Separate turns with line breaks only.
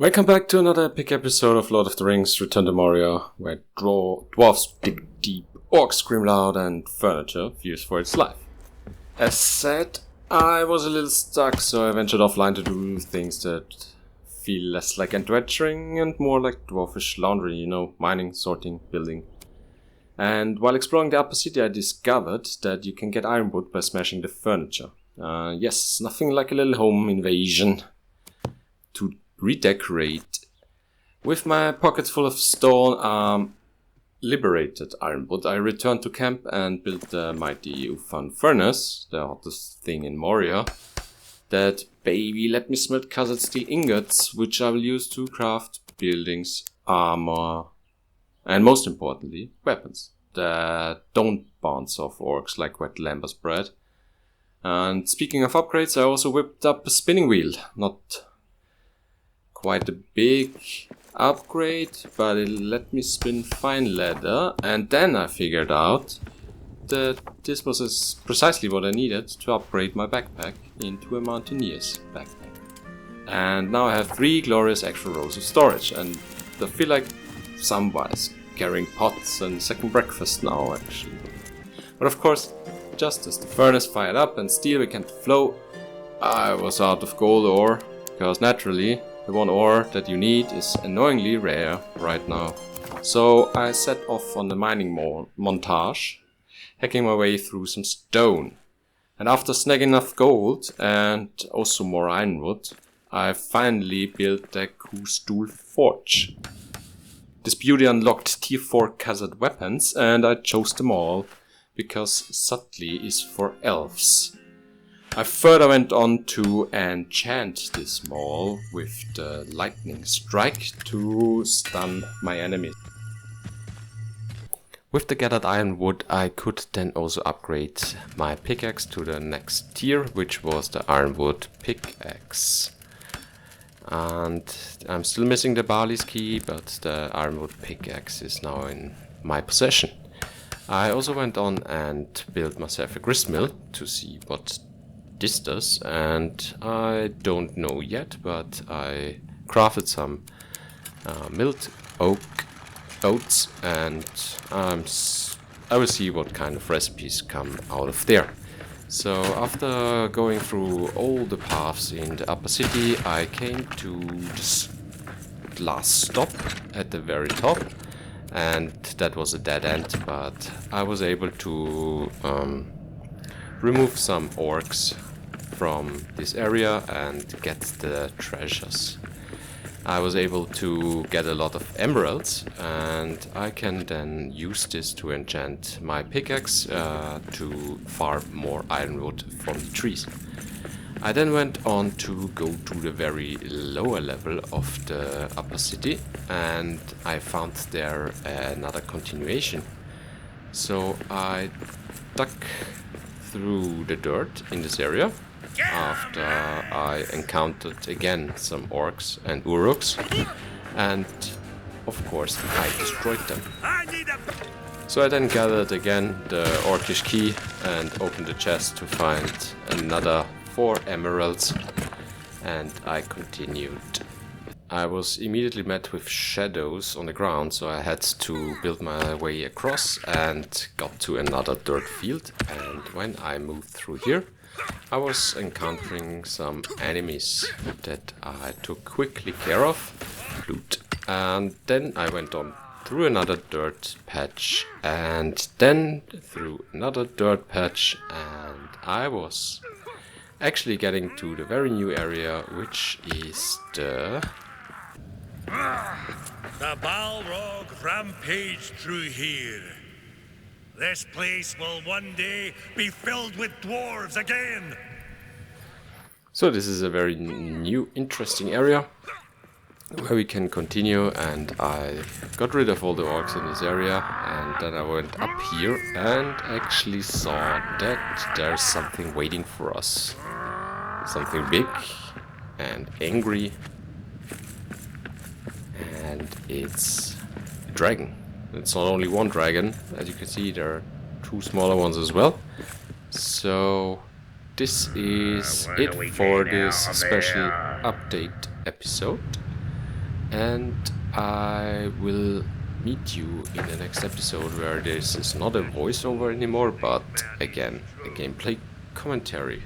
Welcome back to another epic episode of Lord of the Rings Return to Moria, where dwarves dig deep, orcs scream loud, and furniture fears for its life. As said, I was a little stuck, so I ventured offline to do things that feel less like adventuring and more like dwarfish laundry, mining, sorting, building. And while exploring the upper city, I discovered that you can get ironwood by smashing the furniture. Yes, nothing like a little home invasion to redecorate. With my pockets full of stone liberated ironwood, I returned to camp and built the mighty Ufan furnace, the hottest thing in Moria. That baby let me smelt colored steel ingots, which I will use to craft buildings, armor, and most importantly, weapons that don't bounce off orcs like wet lamb's bread. And speaking of upgrades, I also whipped up a spinning wheel. Not quite a big upgrade, but it let me spin fine leather, and then I figured out that this was precisely what I needed to upgrade my backpack into a mountaineer's backpack. And now I have 3 glorious extra rows of storage, and I feel like somebody's carrying pots and second breakfast now actually. But of course, just as the furnace fired up and steel began to flow, I was out of gold ore, because naturally the one ore that you need is annoyingly rare right now. So I set off on the mining montage, hacking my way through some stone. And after snagging enough gold and also more ironwood, I finally built the Kustool Forge. This beauty unlocked tier 4 Khazad weapons, and I chose them all because subtly is for elves. I further went on to enchant this maul with the lightning strike to stun my enemies. With the gathered ironwood, I could then also upgrade my pickaxe to the next tier, which was the ironwood pickaxe. And I'm still missing the Barley's key, but the ironwood pickaxe is now in my possession. I also went on and built myself a gristmill to see what this does, and I don't know yet, but I crafted some milled oats, and I will see what kind of recipes come out of there. So after going through all the paths in the upper city, I came to this last stop at the very top, and that was a dead end, but I was able to remove some orcs from this area and get the treasures. I was able to get a lot of emeralds, and I can then use this to enchant my pickaxe to farm more ironwood from the trees. I then went on to go to the very lower level of the upper city, and I found there another continuation. So I dug through the dirt in this area after I encountered again some orcs and uruks, and of course I destroyed them. So I then gathered again the orcish key and opened the chest to find another 4 emeralds, and I continued. I was immediately met with shadows on the ground, so I had to build my way across and got to another dirt field. And when I moved through here, I was encountering some enemies that I took quickly care of, loot, and then I went on through another dirt patch, and then through another dirt patch, and I was actually getting to the very new area, which is the
Balrog rampaged through here. This place will one day be filled with dwarves again.
So this is a very new, interesting area where we can continue, and I got rid of all the orcs in this area, and then I went up here and actually saw that there's something waiting for us. Something big and angry, and it's a dragon. It's not only one dragon, as you can see there are 2 smaller ones as well. So this is it for this special update episode. and I will meet you in the next episode where this is not a voiceover anymore, but again a gameplay commentary.